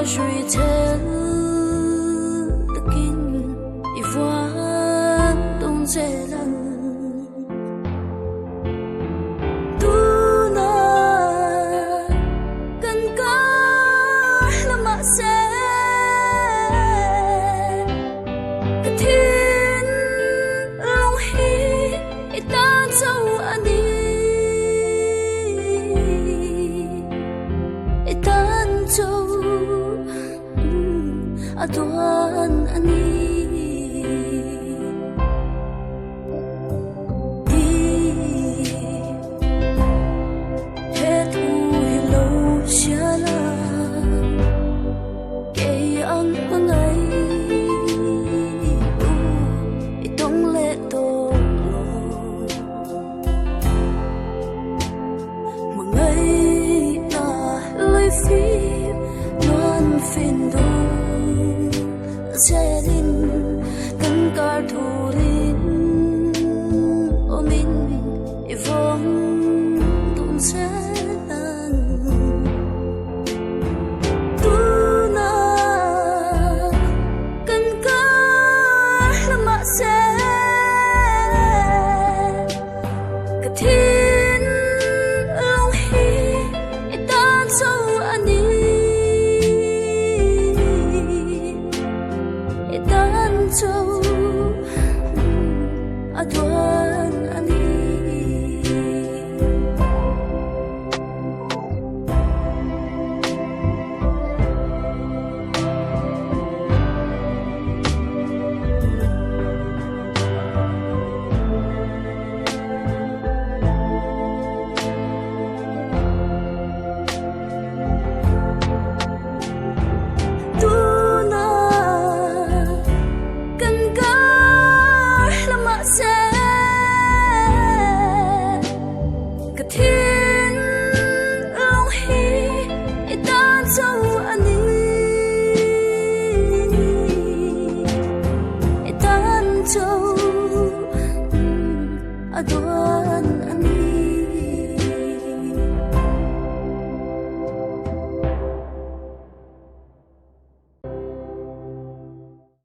suy thế kinh ivan đông dễ lần tu na cần cá là mà sẽ thiên long hi itan Chauh anih itan Chauh aduan anih đi hết ui lâu xa la cây ăn hương ấy tông lệ tô mà ngây là lời phi loan phiền đông